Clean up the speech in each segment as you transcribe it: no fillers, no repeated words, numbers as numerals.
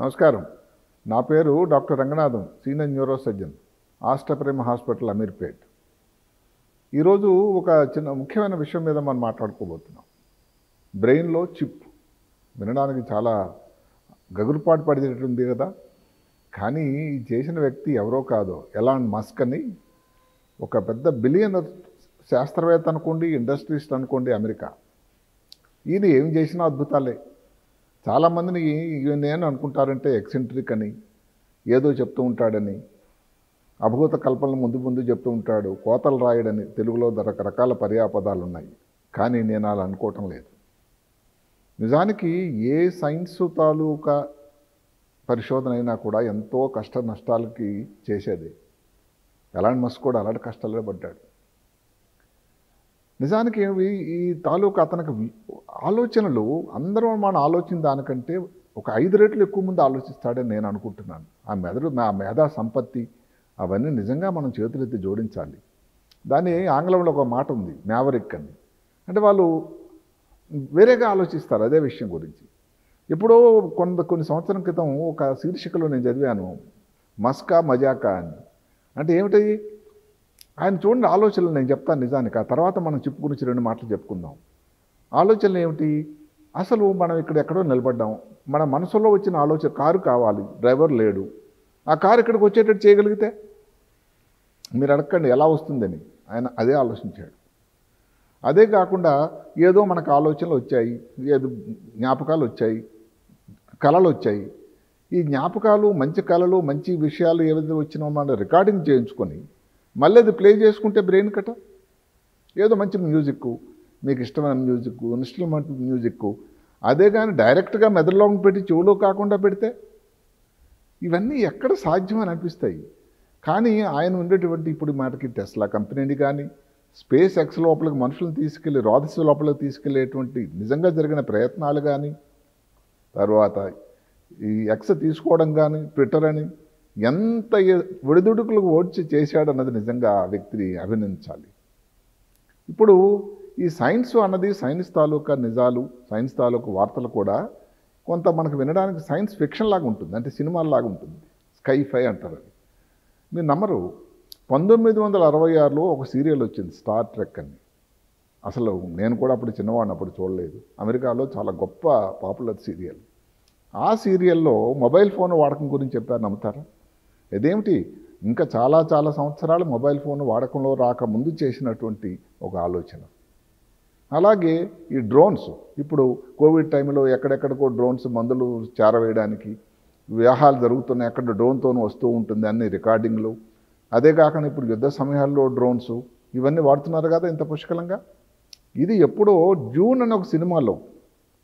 నమస్కారం. నా పేరు doctor Ranganatham, senior neuro surgeon, ఆస్టప్రేమ హాస్పిటల్, అమీర్పేట్. ఈరోజు ఒక చిన్న ముఖ్యమైన విషయం మీద మనం మాట్లాడుకోబోతున్నాం. బ్రెయిన్లో చిప్. వినడానికి చాలా గగురుపాటు పడేటట్టుంది కదా. కానీ ఈ చేసిన వ్యక్తి ఎవరో కాదో, ఎలాన్ మస్క్ అని ఒక పెద్ద బిలియనర్ శాస్త్రవేత్త అనుకోండి, ఇండస్ట్రీస్ట్ అనుకోండి, అమెరికా. ఈయన ఏం చేసినా అద్భుతాలే. చాలామందిని నేను అనుకుంటారంటే ఎక్సెంట్రిక్ అని, ఏదో చెప్తూ ఉంటాడని, అభూత కల్పనలు ముందు చెప్తూ ఉంటాడు, కోతలు రాయడని. తెలుగులో రకరకాల పర్యాపదాలు ఉన్నాయి. కానీ నేను అలా అనుకోవటం లేదు. నిజానికి ఏ సైన్స్ తాలూకా పరిశోధన అయినా కూడా ఎంతో కష్ట నష్టాలకి చేసేది. ఎలాంటి మస్క్ కూడా అలాంటి కష్టాలే పడ్డాడు. నిజానికి ఈ తాలూకా అతనికి ఆలోచనలు అందరూ మనం ఆలోచించిన దానికంటే ఒక 5 రెట్లు ఎక్కువ ముందు ఆలోచిస్తాడని నేను అనుకుంటున్నాను. ఆ మేధా సంపత్తి అవన్నీ నిజంగా మనం చేతులెత్తి జోడించాలి. దాన్ని ఆంగ్లంలో ఒక మాట ఉంది, మ్యావరిక్ అని. అంటే వాళ్ళు వేరేగా ఆలోచిస్తారు అదే విషయం గురించి. ఎప్పుడో కొన్ని సంవత్సరం క్రితం ఒక శీర్షికలో నేను చదివాను, మస్కా మజాకా అని. అంటే ఏమిటి? ఆయన చూడండి ఆలోచనలు నేను చెప్తాను నిజానికి. ఆ తర్వాత మనం చిప్ గురించి 2 మాటలు చెప్పుకుందాం. ఆలోచనలు ఏమిటి? అసలు మనం ఎక్కడో నిలబడ్డాం. మన మనసులో వచ్చిన ఆలోచన, కారు కావాలి, డ్రైవర్ లేడు. ఆ కారు ఇక్కడికి వచ్చేటట్టు చేయగలిగితే మీరు అడగండి ఎలా వస్తుందని. ఆయన అదే ఆలోచించాడు. అదే కాకుండా ఏదో మనకు ఆలోచనలు వచ్చాయి, ఏదో జ్ఞాపకాలు వచ్చాయి, కళలు వచ్చాయి. ఈ జ్ఞాపకాలు, మంచి కళలు, మంచి విషయాలు ఏవైతే వచ్చినా మనం రికార్డింగ్ చేయించుకొని మళ్ళీ అది ప్లే చేసుకుంటే బ్రెయిన్ కట. ఏదో మంచి మ్యూజిక్, మీకు ఇష్టమైన మ్యూజిక్, ఇన్స్ట్రుమెంట్ మ్యూజిక్, అదే కానీ డైరెక్ట్గా మెదడులో పెట్టి చెవులో కాకుండా పెడితే ఇవన్నీ ఎక్కడ సాధ్యం అని అనిపిస్తాయి. కానీ ఆయన ఉండేటువంటి ఇప్పుడు మాటకి టెస్లా కంపెనీని కానీ, స్పేస్ ఎక్స్ లోపలికి మనుషులను తీసుకెళ్ళి రాధస్ లోపలికి తీసుకెళ్లేటువంటి నిజంగా జరిగిన ప్రయత్నాలు కానీ, తర్వాత ఈ ఎక్స్ తీసుకోవడం కానీ, ట్విట్టర్ అని ఎంత ఒడిదుడుకులకు ఓడ్చి చేశాడన్నది నిజంగా ఆ వ్యక్తిని అభినందించాలి. ఇప్పుడు ఈ సైన్స్ అన్నది, సైన్స్ తాలూకా నిజాలు, సైన్స్ తాలూకా వార్తలు కూడా కొంత మనకు వినడానికి సైన్స్ ఫిక్షన్ లాగా ఉంటుంది, అంటే సినిమాలాగా ఉంటుంది. స్కై-ఫై అంటారు. అది మీరు నమ్మరు, 1966లో ఒక సీరియల్ వచ్చింది, స్టార్ ట్రెక్ అని. అసలు నేను కూడా అప్పుడు చిన్నవాడిని, అప్పుడు చూడలేదు. అమెరికాలో చాలా గొప్ప పాపులర్ సీరియల్. ఆ సీరియల్లో మొబైల్ ఫోన్ వాడకం గురించి చెప్పారు, నమ్ముతారా? ఇదేమిటి, ఇంకా చాలా సంవత్సరాలు మొబైల్ ఫోన్ వాడకంలో రాకముందు చేసినటువంటి ఒక ఆలోచన. అలాగే ఈ డ్రోన్స్, ఇప్పుడు కోవిడ్ టైంలో ఎక్కడెక్కడికో డ్రోన్స్ మందులు చేరవేయడానికి వ్యూహాలు జరుగుతున్నాయి, అక్కడ డ్రోన్తోనూ వస్తూ ఉంటుంది అన్ని రికార్డింగ్లు. అదే కాకుండా ఇప్పుడు యుద్ధ సమయాల్లో డ్రోన్స్ ఇవన్నీ వాడుతున్నారు కదా ఇంత పుష్కలంగా. ఇది ఎప్పుడో జూన్ అని ఒక సినిమాలో,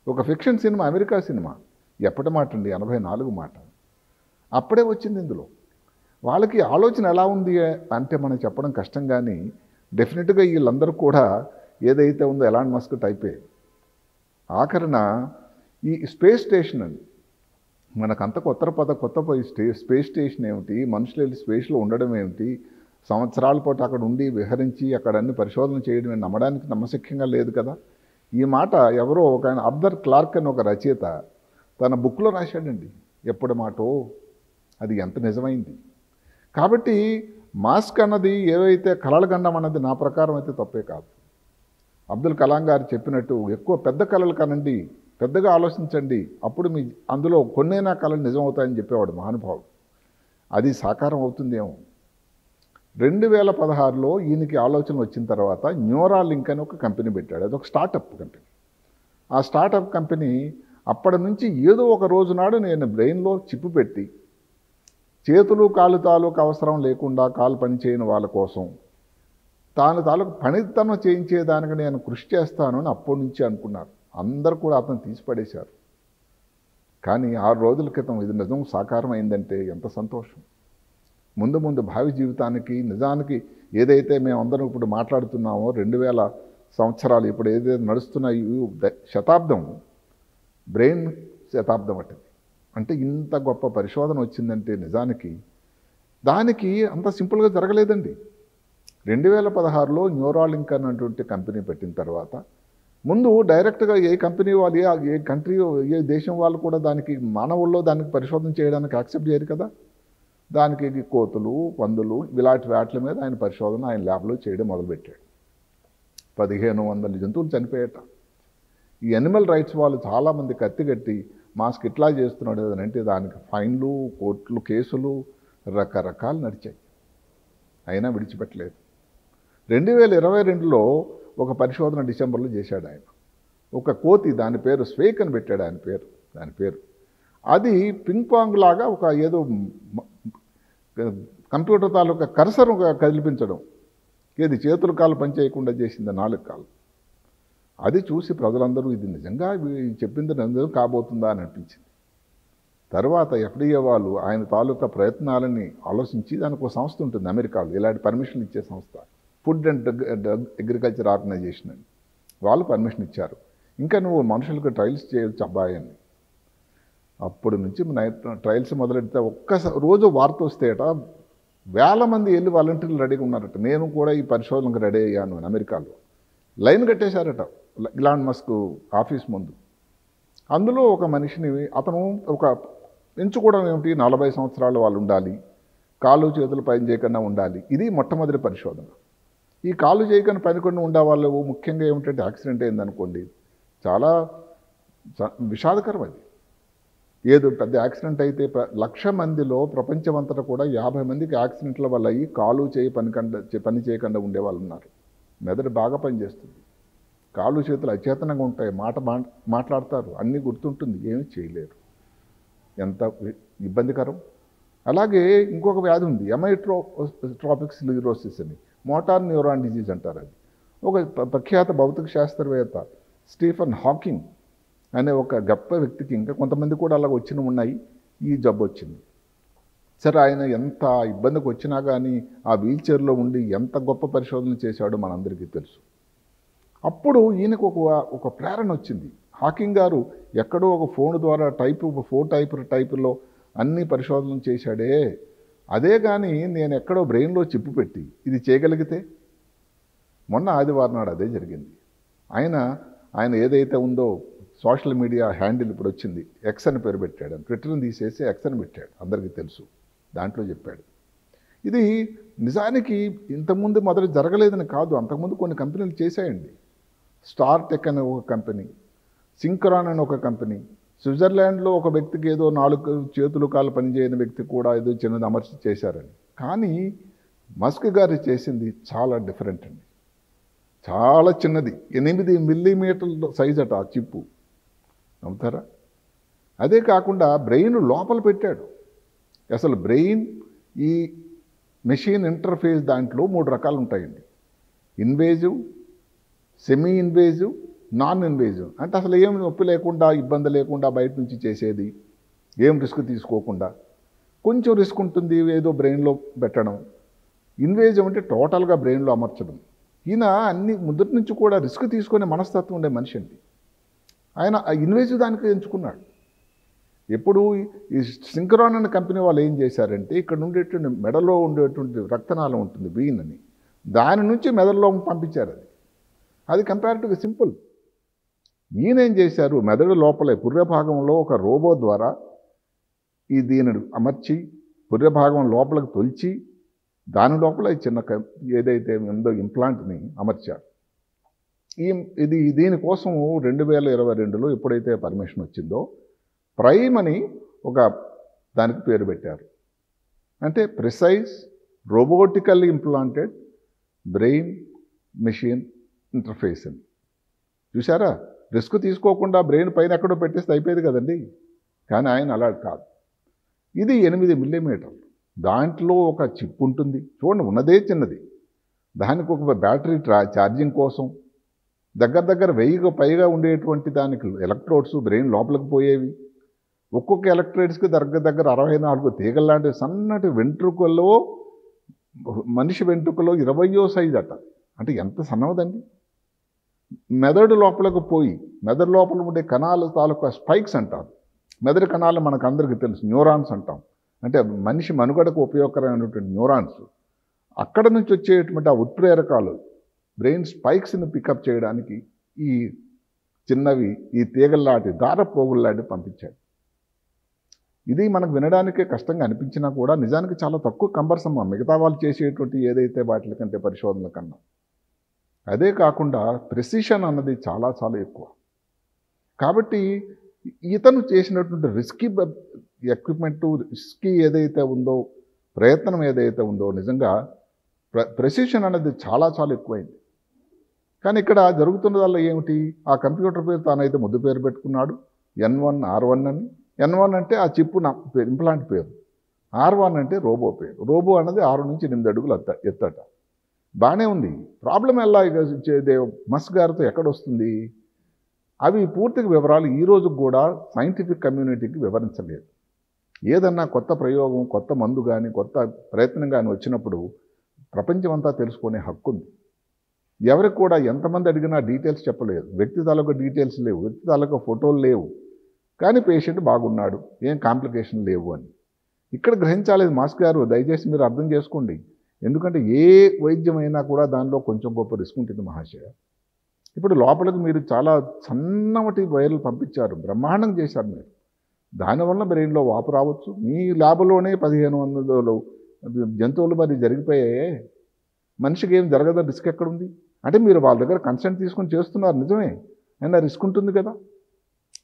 ఒక ఫిక్షన్ సినిమా, అమెరికా సినిమా, ఎప్పటి మాట అండి, 84 మాట, అప్పుడే వచ్చింది. ఇందులో వాళ్ళకి ఆలోచన ఎలా ఉంది అంటే మనం చెప్పడం కష్టం. కానీ డెఫినెట్గా వీళ్ళందరూ కూడా ఏదైతే ఉందో ఎలాన్ మస్క్ టైపే. ఆఖరణ ఈ స్పేస్ స్టేషన్ అని మనకంత కొత్త స్పేస్ స్టేషన్ ఏమిటి, మనుషులు వెళ్ళి స్పేస్లో ఉండడం ఏమిటి, సంవత్సరాల పాటు అక్కడ ఉండి విహరించి అక్కడ అన్ని పరిశోధన చేయడం నమ్మడానికి నమ్మశక్యంగా లేదు కదా. ఈ మాట ఎవరో ఒక ఆయన ఆర్థర్ క్లార్క్ అని ఒక రచయిత తన బుక్లో రాశాడండి. ఎప్పుడు మాటో అది ఎంత నిజమైంది. కాబట్టి మాస్క్ అన్నది ఏవైతే కలలు గండం అన్నది నా ప్రకారం అయితే తప్పే కాదు. అబ్దుల్ కలాం గారు చెప్పినట్టు ఎక్కువ పెద్ద కళలు కనండి, పెద్దగా ఆలోచించండి, అప్పుడు మీ అందులో కొన్నైనా కళలు నిజం అవుతాయని చెప్పేవాడు మహానుభావుడు. అది సాకారం అవుతుందేమో. 2016లో ఈయనకి ఆలోచన వచ్చిన తర్వాత న్యూరాలింక్ అని ఒక కంపెనీ పెట్టాడు. అది ఒక స్టార్టప్ కంపెనీ. ఆ స్టార్టప్ కంపెనీ అప్పటి నుంచి ఏదో ఒక రోజు నాడు నేను బ్రెయిన్లో చిప్పు పెట్టి చేతులు కాలు తాలూకు అవసరం లేకుండా కాలు పనిచేయని వాళ్ళ కోసం తాలూకు పనితనం చేయించేదానికి నేను కృషి చేస్తాను అని అప్పటి నుంచి అనుకున్నారు. అందరూ కూడా అతను తీసిపడేశారు. కానీ 6 రోజుల క్రితం ఇది నిజం సాకారం అయిందంటే ఎంత సంతోషం. ముందు భావి జీవితానికి, నిజానికి ఏదైతే మేమందరం ఇప్పుడు మాట్లాడుతున్నామో 2000 సంవత్సరాలు ఇప్పుడు ఏదైతే నడుస్తున్న ఈ శతాబ్దం బ్రెయిన్ శతాబ్దం అంటే ఇంత గొప్ప పరిశోధన వచ్చిందంటే నిజానికి దానికి అంత సింపుల్గా జరగలేదండి. 2016లో న్యూరాలింక్ అన్నటువంటి కంపెనీ పెట్టిన తర్వాత ముందు డైరెక్ట్గా ఏ కంపెనీ వాళ్ళు ఏ కంట్రీ ఏ దేశం వాళ్ళు కూడా దానికి మానవుల్లో దానికి పరిశోధన చేయడానికి యాక్సెప్ట్ చేయరు కదా. దానికి కోతులు, పందులు ఇలాంటి వాటి మీద ఆయన పరిశోధన ఆయన ల్యాబ్లో చేయడం మొదలుపెట్టాడు. 1500 జంతువులు చనిపోయాట. ఈ యానిమల్ రైట్స్ వాళ్ళు చాలామంది కత్తిగట్టి మాస్క్ ఇట్లా చేస్తున్నాడు అని అంటే దానికి ఫైన్లు, కోర్టులు, కేసులు రకరకాలు నడిచాయి. అయినా విడిచిపెట్టలేదు. 2022లో ఒక పరిశోధన డిసెంబర్లో చేశాడు ఆయన. ఒక కోతి, దాని పేరు స్వేక్ అని పెట్టాడు దాని పేరు. అది పింగ్ పాంగ్ లాగా ఒక ఏదో కంప్యూటర్ తాలూకా కర్సర్ కదిలిపించడం, ఏది చేతులు కాలు పనిచేయకుండా చేసింది 4 కాళ్ళు. అది చూసి ప్రజలందరూ ఇది నిజంగా చెప్పింది నిజం కాబోతుందా అని అనిపించింది. తర్వాత FDA వాళ్ళు ఆయన తాలూకా ప్రయత్నాలని ఆలోచించి దానికి ఒక సంస్థ ఉంటుంది అమెరికాలో, ఇలాంటి పర్మిషన్ ఇచ్చే సంస్థ, food and drug agriculture organisation అని. వాళ్ళు పర్మిషన్ ఇచ్చారు. ఇంకా నువ్వు మనుషులకు ట్రయల్స్ చేయొచ్చు అబ్బాయి అని. అప్పటి నుంచి ట్రయల్స్ మొదలెడితే రోజు వార్త వస్తేట వేల మంది వెళ్ళి వాలంటీర్లు రెడీగా ఉన్నారట. నేను కూడా ఈ పరిశోధనకు రెడీ అయ్యాను అని అమెరికాలో లైన్ కట్టేశారట ఇలాన్ మస్క్ ఆఫీస్ ముందు. అందులో ఒక మనిషిని అతను ఒక ఎంచుకోవడం ఏమిటి, 40 సంవత్సరాలు వాళ్ళు ఉండాలి, కాళ్ళు చేతులు పని చేయకుండా ఉండాలి. ఇది మొట్టమొదటి పరిశోధన. ఈ కాళ్ళు చేయకుండా పనికుండా ఉండే వాళ్ళు ముఖ్యంగా ఏమిటంటే యాక్సిడెంట్ అయిందనుకోండి, చాలా విషాదకరం అది. ఏదో పెద్ద యాక్సిడెంట్ అయితే 1,00,000 మందిలో ప్రపంచమంతటా కూడా 50 మందికి యాక్సిడెంట్ల వల్ల అయ్యి కాలు పని చేయకుండా ఉండేవాళ్ళు ఉన్నారు. మెదడు బాగా పనిచేస్తుంది, కాళ్ళు చేతులు అచేతనంగా ఉంటాయి, మాట్లాడతారు, అన్నీ గుర్తుంటుంది, ఏమీ చేయలేరు. ఎంత ఇబ్బందికరం. అలాగే ఇంకొక వ్యాధి ఉంది, ఎమైట్రోపిక్ స్క్లెరోసిస్ అని, మోటార్ న్యూరాన్ డిజీజ్ అంటారు. అది ఒక ప్రఖ్యాత భౌతిక శాస్త్రవేత్త స్టీఫెన్ హాకింగ్ అనే ఒక గొప్ప వ్యక్తికి, ఇంకా కొంతమంది కూడా అలాగ ఉన్నాయి, ఈ జబ్బు వచ్చింది. సరే, ఆయన ఎంత ఇబ్బందికి వచ్చినా కానీ ఆ వీల్ చైర్లో ఉండి ఎంత గొప్ప పరిశోధన చేశాడో మనందరికీ తెలుసు. అప్పుడు ఈయనకు ఒక ప్రేరణ వచ్చింది. హాకింగ్ గారు ఎక్కడో ఒక ఫోన్ ద్వారా టైపులో అన్ని పరిశోధనలు చేశాడే, అదే కానీ నేను ఎక్కడో బ్రెయిన్లో చిప్పు పెట్టి ఇది చేయగలిగితే. మొన్న ఆదివారం నాడు అదే జరిగింది. ఆయన ఏదైతే ఉందో సోషల్ మీడియా హ్యాండిల్ ఇప్పుడు వచ్చింది, ఎక్స్ అని పేరు పెట్టాడు. ట్విట్టర్ని తీసేసి ఎక్స్ అని పెట్టాడు, అందరికీ తెలుసు. దాంట్లో చెప్పాడు ఇది నిజానికి ఇంతకుముందు మొదటి జరగలేదని కాదు, అంతకుముందు కొన్ని కంపెనీలు చేశాయండి. స్టార్ టెక్ అనే ఒక కంపెనీ, సింక్రాన్ అనే ఒక కంపెనీ, స్విట్జర్లాండ్లో ఒక వ్యక్తికి ఏదో 4 చేతులు కాళ్ళు పనిచేయని వ్యక్తి కూడా ఏదో చిన్నది అమర్చి చేశారని. కానీ మస్క్ గారు చేసింది చాలా డిఫరెంట్ అండి, చాలా చిన్నది, 8 మిల్లీమీటర్ల సైజ్ అట ఆ చిప్పు. నమ్ముతారా? అదే కాకుండా బ్రెయిన్ లోపల పెట్టాడు. అసలు బ్రెయిన్ ఈ మెషిన్ ఇంటర్ఫేస్ దాంట్లో 3 రకాలు ఉంటాయండి. Invasive, semi invasive, non invasive. అంటే అసలు ఏం నొప్పి లేకుండా, ఇబ్బంది లేకుండా బయట నుంచి చేసేది, ఏం రిస్క్ తీసుకోకుండా. కొంచెం రిస్క్ ఉంటుంది ఏదో బ్రెయిన్లో పెట్టడం. ఇన్వేజివ్ అంటే టోటల్గా బ్రెయిన్లో అమర్చడం. ఈయన అన్ని మొదటి నుంచి కూడా రిస్క్ తీసుకునే మనస్తత్వం ఉండే మనిషి అండి. ఆయన ఆ ఇన్వేజివ్ దానికి ఎంచుకున్నాడు. ఎప్పుడు ఈ సింక్రాన్ అనే కంపెనీ వాళ్ళు ఏం చేశారంటే, ఇక్కడ ఉండేటువంటి మెడలో ఉండేటువంటి రక్తనాళం ఉంటుంది వీన్ అని, దాని నుంచి మెదడులో పంపించారు. అది కంపారిటివ్గా సింపుల్. ఈయన ఏం చేశారు, మెదడు లోపలే పుర్రెభాగంలో ఒక రోబో ద్వారా దీనిని అమర్చి పుర్రెభాగం లోపలికి తొలిచి దాని లోపల చిన్న ఏదైతే ఉందో ఇంప్లాంట్ని అమర్చారు. దీనికోసం 2022లో ఎప్పుడైతే పర్మిషన్ వచ్చిందో ప్రైమ్ అని ఒక దానికి పేరు పెట్టారు. అంటే precise robotically implanted brain machine interface అని. చూసారా, రిస్క్ తీసుకోకుండా బ్రెయిన్ పైన ఎక్కడో పెట్టేస్తే అయిపోయేది కదండి. కానీ ఆయన అలా కాదు. ఇది 8 మిల్లీమీటర్లు, దాంట్లో ఒక చిప్ ఉంటుంది. చూడండి, ఉన్నదే చిన్నది, దానికి ఒక బ్యాటరీ ఛార్జింగ్ కోసం దగ్గర 1000కు పైగా ఉండేటువంటి దానికి ఎలక్ట్రోడ్స్ బ్రెయిన్ లోపలికి పోయేవి. ఒక్కొక్క ఎలక్ట్రోడ్స్కి దగ్గర 64 తీగల్లాంటి సన్నటి వెంట్రుకల్లో, మనిషి వెంట్రుకలో 20వ సైజ్ అట. అంటే ఎంత సన్నవదండి. మెదడు లోపలికి పోయి మెదడు లోపల ఉండే కణాల తాలూకా స్పైక్స్ అంటారు. మెదడు కణాలు మనకు అందరికీ తెలుసు, న్యూరాన్స్ అంటాం. అంటే మనిషి మనుగడకు ఉపయోగకరమైనటువంటి న్యూరాన్స్. అక్కడ నుంచి వచ్చేటువంటి ఆ ఉత్ప్రేరకాలు బ్రెయిన్ స్పైక్స్ని పికప్ చేయడానికి ఈ చిన్నవి ఈ తీగల్లాంటి దారపోగుల్లాంటి పంపించాడు. ఇది మనకు వినడానికే కష్టంగా అనిపించినా కూడా నిజానికి చాలా తక్కువ కంబర్సమ్మ మిగతా వాళ్ళు చేసేటువంటి ఏదైతే వాటి కంటే పరిశోధనల కన్నా. అదే కాకుండా ప్రెసిషన్ అన్నది చాలా చాలా ఎక్కువ. కాబట్టి ఇతను చేసినటువంటి రిస్కీ ఎక్విప్మెంటు, రిస్కీ ఏదైతే ఉందో, ప్రయత్నం ఏదైతే ఉందో, నిజంగా ప్రెసిషన్ అనేది చాలా చాలా ఎక్కువైంది. కానీ ఇక్కడ జరుగుతున్నదల్లా ఏమిటి, ఆ కంప్యూటర్ పేరు తానైతే ముద్దు పేరు పెట్టుకున్నాడు, N1 R1 అని. N1 అంటే ఆ చిప్పు ఇంప్లాంట్ పేరు, R1 అంటే రోబో పేరు. రోబో అన్నది 6 నుంచి 8 అడుగులు ఎత్తట. బాగానే ఉంది. ప్రాబ్లం ఎలా మస్క్ గారితో ఎక్కడొస్తుంది? అవి పూర్తిగా వివరాలు ఈరోజు కూడా సైంటిఫిక్ కమ్యూనిటీకి వివరించలేదు. ఏదన్నా కొత్త ప్రయోగం, కొత్త మందు కానీ, కొత్త ప్రయత్నం కానీ వచ్చినప్పుడు ప్రపంచం అంతా తెలుసుకునే హక్కు ఉంది. ఎవరికి కూడా ఎంతమంది అడిగినా డీటెయిల్స్ చెప్పలేదు. వ్యక్తి తాలూకా డీటెయిల్స్ లేవు, వ్యక్తి తాలూకా ఫోటోలు లేవు. కానీ పేషెంట్ బాగున్నాడు, ఏం కాంప్లికేషన్ లేవు అని. ఇక్కడ గ్రహించాలేదు మాస్క్ గారు, దయచేసి మీరు అర్థం చేసుకోండి. ఎందుకంటే ఏ వైద్యమైనా కూడా దానిలో కొంచెం గొప్ప రిస్క్ ఉంటుంది మహాశయ. ఇప్పుడు లోపలికి మీరు చాలా సన్నటి వైర్లు పంపించారు, బ్రహ్మాండం చేశారు మీరు. దానివల్ల బ్రెయిన్లో వాపు రావచ్చు. మీ ల్యాబ్లోనే 1500 జంతువులు మరి జరిగిపోయాయే, మనిషికి ఏం జరగదా? రిస్క్ ఎక్కడుంది? అంటే మీరు వాళ్ళ దగ్గర కన్సెంట్ తీసుకొని చేస్తున్నారు, నిజమే, అయినా రిస్క్ ఉంటుంది కదా.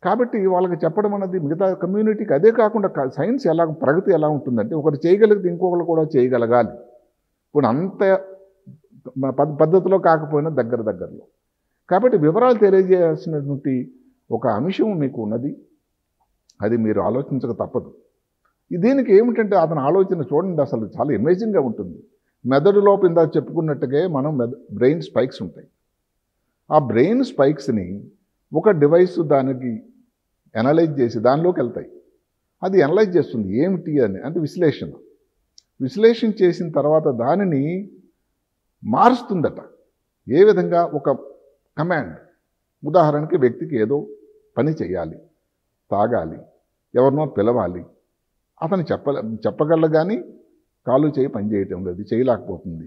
కాబట్టి వాళ్ళకి చెప్పడం అన్నది మిగతా కమ్యూనిటీకి. అదే కాకుండా సైన్స్ ఎలా, ప్రగతి ఎలా ఉంటుందంటే ఒకరు చేయగలిగితే ఇంకొకరు కూడా చేయగలగాలి. ఇప్పుడు అంత పద్ధతిలో కాకపోయినా దగ్గరలో. కాబట్టి వివరాలు తెలియజేయాల్సినటువంటి ఒక అంశం మీకు ఉన్నది, అది మీరు ఆలోచించక తప్పదు. దీనికి ఏమిటంటే అతని ఆలోచన చూడండి, అసలు చాలా అమేజింగ్గా ఉంటుంది. మెదడు లోపు ఇందాక చెప్పుకున్నట్టుగా మనం బ్రెయిన్ స్పైక్స్ ఉంటాయి. ఆ బ్రెయిన్ స్పైక్స్ని ఒక డివైస్ దానికి అనలైజ్ చేసి దానిలోకి వెళ్తాయి. అది అనలైజ్ చేస్తుంది ఏమిటి అని, అంటే విశ్లేషణ చేసిన తర్వాత దానిని మారుస్తుందట. ఏ విధంగా? ఒక కమాండ్. ఉదాహరణకి వ్యక్తికి ఏదో పని చేయాలి, తాగాలి, ఎవరినో పిలవాలి, అతను చెప్పగలరు కానీ కాలు చేయి పని చేయటం లేదు, చేయలేకపోతుంది.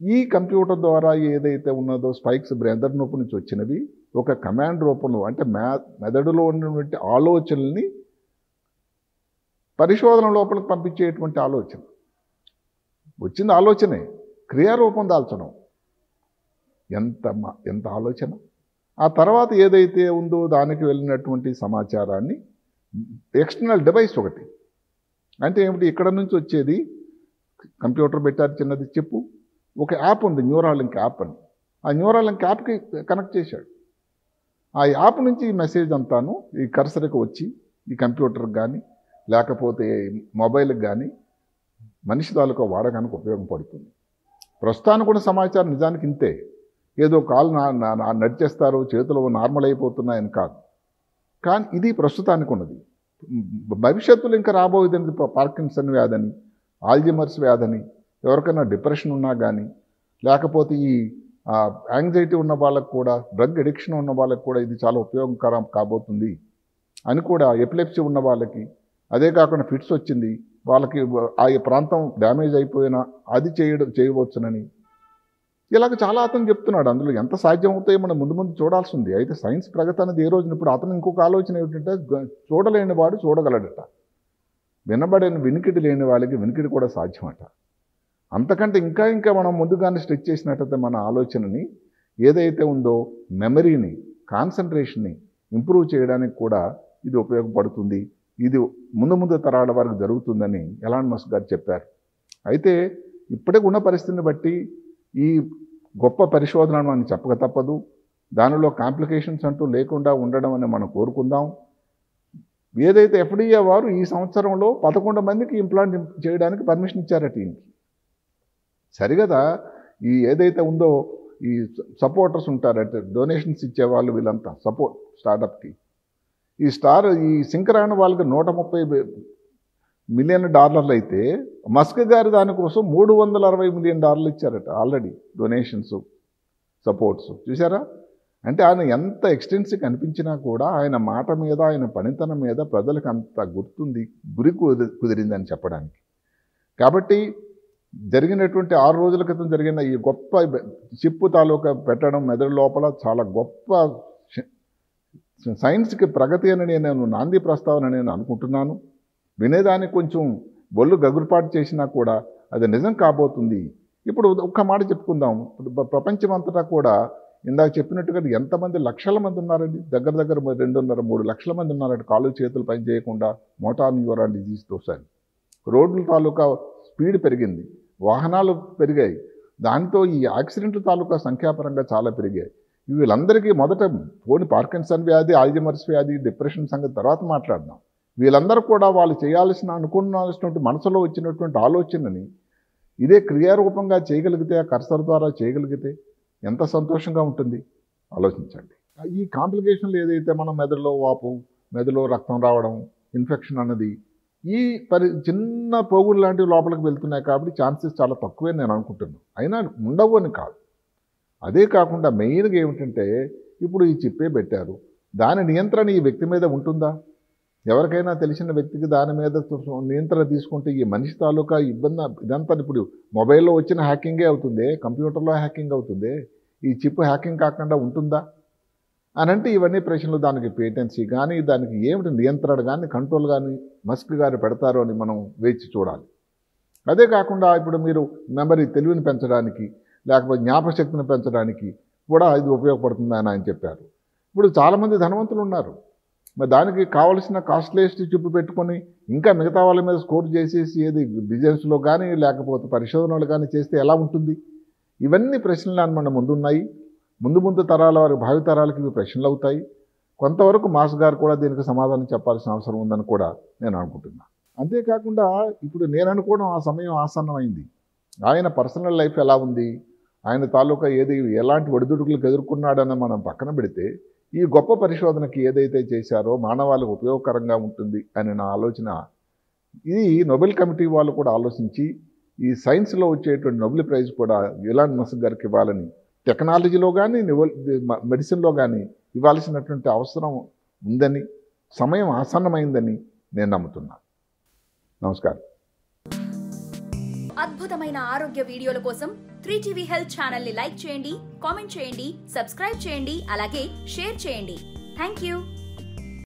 ఈ కంప్యూటర్ ద్వారా ఏదైతే ఉన్నదో స్పైక్స్ మెదడు నొప్పి నుంచి వచ్చినవి ఒక కమాండ్ రూపంలో, అంటే మెదడులో ఉన్నటువంటి ఆలోచనల్ని పరిశోధన లోపలికి పంపించేటువంటి ఆలోచన. వచ్చింది ఆలోచనే, క్రియారూపం దాల్చడం. ఎంత ఆలోచన! ఆ తర్వాత ఏదైతే ఉందో దానికి వెళ్ళినటువంటి సమాచారాన్ని ఎక్స్టర్నల్ డివైస్ ఒకటి, అంటే ఏమిటి, ఇక్కడ నుంచి వచ్చేది కంప్యూటర్ పెట్టారు, చిన్నది చెప్పు, ఒక యాప్ ఉంది, న్యూరాలింక్ యాప్ అని. ఆ న్యూరాలింక్ యాప్కి కనెక్ట్ చేశాడు. ఆ యాప్ నుంచి ఈ మెసేజ్ అంతాను ఈ కర్సర్కి వచ్చి ఈ కంప్యూటర్కి కానీ లేకపోతే మొబైల్కి కానీ మనిషి తాలూకా వాడకానికి ఉపయోగపడుతుంది. ప్రస్తుతానికి కూడా సమాచారం నిజానికి ఇంతే, ఏదో కాలు నడిచేస్తారు, చేతులు నార్మల్ అయిపోతున్నాయని కాదు. కానీ ఇది ప్రస్తుతానికి ఉన్నది. భవిష్యత్తులో ఇంకా రాబోయేది పార్కిన్సన్ వ్యాధని, ఆల్జిమర్స్ వ్యాధని, ఎవరికైనా డిప్రెషన్ ఉన్నా కానీ, లేకపోతే ఈ యాంగ్జైటీ ఉన్న వాళ్ళకు కూడా, డ్రగ్ అడిక్షన్ ఉన్న వాళ్ళకి కూడా ఇది చాలా ఉపయోగకరం కాబోతుంది అని కూడా, ఎపిలెప్సీ ఉన్న వాళ్ళకి, అదే కాకుండా ఫిట్స్ వచ్చింది వాళ్ళకి, ఆ ప్రాంతం డ్యామేజ్ అయిపోయినా అది చేయవచ్చునని, ఇలాగ చాలా అతను చెప్తున్నాడు. అందులో ఎంత సాధ్యం అవుతాయో మనం ముందు చూడాల్సి ఉంది. అయితే సైన్స్ ప్రగతి అనేది ఏ రోజున, ఇప్పుడు అతను ఇంకొక ఆలోచన ఏమిటంటే చూడలేని వాడు చూడగలడట, వినికిడి లేని వాళ్ళకి వినికిడి కూడా సాధ్యమట. అంతకంటే ఇంకా మనం ముందుగానే స్ట్రెచ్ చేసినట్టయితే మన ఆలోచనని ఏదైతే ఉందో మెమరీని, కాన్సన్ట్రేషన్ని ఇంప్రూవ్ చేయడానికి కూడా ఇది ఉపయోగపడుతుంది. ఇది ముందు తరాల వరకు జరుగుతుందని ఎలాన్ మస్క్ గారు చెప్పారు. అయితే ఇప్పుడే ఉన్న పరిస్థితిని బట్టి ఈ గొప్ప పరిశోధన మనం చెప్పక తప్పదు. దానిలో కాంప్లికేషన్స్ అంటూ లేకుండా ఉండడం అని మనం కోరుకుందాం. ఏదైతే FDA వారు ఈ సంవత్సరంలో 11 మందికి ఇంప్లాంట్ చేయడానికి పర్మిషన్ ఇచ్చారట. ఈయనకి సరిగదా. ఈ ఏదైతే ఉందో ఈ సపోర్టర్స్ ఉంటారంటే డొనేషన్స్ ఇచ్చేవాళ్ళు, వీళ్ళంతా సపోర్ట్ స్టార్టప్కి, ఈ సింకరాన్ వాళ్ళకి $130 మిలియన్ అయితే మస్క్ గారు దానికోసం $360 మిలియన్ ఇచ్చారట ఆల్రెడీ, డొనేషన్స్, సపోర్ట్స్. చూసారా? అంటే ఆయన ఎంత ఎక్స్టెన్సివ్ అనిపించినా కూడా ఆయన మాట మీద, ఆయన పనితనం మీద ప్రజలకు అంత గురి కుదిరిందని చెప్పడానికి. కాబట్టి జరిగినటువంటి 6 రోజుల క్రితం జరిగిన ఈ గొప్ప చిప్పు తాలూకా పెట్టడం మెదడు లోపల చాలా గొప్ప సైన్స్కి ప్రగతి అని నేను నాంది ప్రస్తావన నేను అనుకుంటున్నాను. వినేదానికి కొంచెం బొల్లు గగురుపాటు చేసినా కూడా అది నిజం కాబోతుంది. ఇప్పుడు ఒక్క మాట చెప్పుకుందాం. ప్రపంచమంతటా కూడా ఇందాక చెప్పినట్టుగా ఎంతమంది లక్షల మంది ఉన్నారండి, దగ్గర 2.5-3 లక్షల మంది ఉన్నారండి కాళ్ళు చేతులు పని చేయకుండా మోటార్ న్యూరాన్ డిజీజ్తో సరి. రోడ్ల తాలూకా స్పీడ్ పెరిగింది, వాహనాలు పెరిగాయి, దాంతో ఈ యాక్సిడెంట్ల తాలూకా సంఖ్యాపరంగా చాలా పెరిగాయి. వీళ్ళందరికీ మొదట పార్కిన్సన్ వ్యాధి, ఆల్జీమర్స్ వ్యాధి, డిప్రెషన్ సంగతి తర్వాత మాట్లాడదాం. వీళ్ళందరూ కూడా వాళ్ళు అనుకున్నాల్సినటువంటి మనసులో వచ్చినటువంటి ఆలోచనని ఇదే క్రియారూపంగా చేయగలిగితే, ఆ కర్సర్ ద్వారా చేయగలిగితే ఎంత సంతోషంగా ఉంటుంది ఆలోచించండి. ఈ కాంప్లికేషన్లు ఏదైతే మనం మెదడులో వాపు, మెదడులో రక్తం రావడం, ఇన్ఫెక్షన్ అన్నది ఈ చిన్న పోగులు లాంటివి లోపలికి వెళ్తున్నాయి కాబట్టి ఛాన్సెస్ చాలా తక్కువే నేను అనుకుంటున్నాను. అయినా ఉండవు అని కాదు. అదే కాకుండా మెయిన్గా ఏమిటంటే ఇప్పుడు ఈ చిప్పే పెట్టారు, దాని నియంత్రణ ఈ వ్యక్తి మీద ఉంటుందా? ఎవరికైనా తెలిసిన వ్యక్తికి దాని మీద నియంత్రణ తీసుకుంటే ఈ మనిషి తాలూకా ఇబ్బంది ఇదంతా ఇప్పుడు మొబైల్లో వచ్చిన హ్యాకింగే అవుతుంది, కంప్యూటర్లో హ్యాకింగ్ అవుతుంది, ఈ చిప్ హ్యాకింగ్ కాకుండా ఉంటుందా అని అంటే ఇవన్నీ ప్రశ్నలు. దానికి పేటెన్సీ కానీ, దానికి ఏమిటి నియంత్రణ కానీ, కంట్రోల్ కానీ మస్క్ గారు పెడతారు అని మనం వేచి చూడాలి. అదే కాకుండా ఇప్పుడు మీరు మెమరీ తెలివిని పెంచడానికి, లేకపోతే జ్ఞాపకశక్తిని పెంచడానికి కూడా ఇది ఉపయోగపడుతుంది అని ఆయన చెప్పారు. ఇప్పుడు చాలామంది ధనవంతులు ఉన్నారు, మరి దానికి కావలసిన కాస్ట్లీయెస్ట్ చిప్ పెట్టుకొని ఇంకా మిగతా వాళ్ళ మీద స్కోర్ చేసేసి ఏది బిజినెస్లో కానీ లేకపోతే పరిశోధనలు కానీ చేస్తే ఎలా ఉంటుంది? ఇవన్నీ ప్రశ్నలు మన ముందున్నాయి. ముందు తరాల వారి భావితరాలకి ఇవి ప్రశ్నలు అవుతాయి. కొంతవరకు మాస్ గారు కూడా దీనికి సమాధానం చెప్పాల్సిన అవసరం ఉందని కూడా నేను అనుకుంటున్నాను. అంతేకాకుండా ఇప్పుడు నేను అనుకోవడం ఆ సమయం ఆసన్నమైంది. ఆయన పర్సనల్ లైఫ్ ఎలా ఉంది, ఆయన తాలూకా ఎలాంటి ఒడిదుడుకులకు ఎదుర్కొన్నాడని మనం పక్కన పెడితే, ఈ గొప్ప పరిశోధనకి ఏదైతే చేశారో మానవాళికి ఉపయోగకరంగా ఉంటుంది అని నా ఆలోచన. ఇది నోబెల్ కమిటీ వాళ్ళు కూడా ఆలోచించి ఈ సైన్స్లో వచ్చేటువంటి నోబెల్ ప్రైజ్ కూడా ఎలాన్ మస్క్ గారికి ఇవ్వాలని, టెక్నాలజీలో కానీ మెడిసిన్లో కానీ ఇవ్వాల్సినటువంటి అవసరం ఉందని, సమయం ఆసన్నమైందని నేను నమ్ముతున్నాను. నమస్కారం. అద్భుతమైన ఆరోగ్య వీడియోల కోసం 3TV హెల్త్ ఛానల్ ని లైక్ చేయండి, కామెంట్ చేయండి, సబ్స్క్రైబ్ చేయండి, అలాగే షేర్ చేయండి. థాంక్యూ.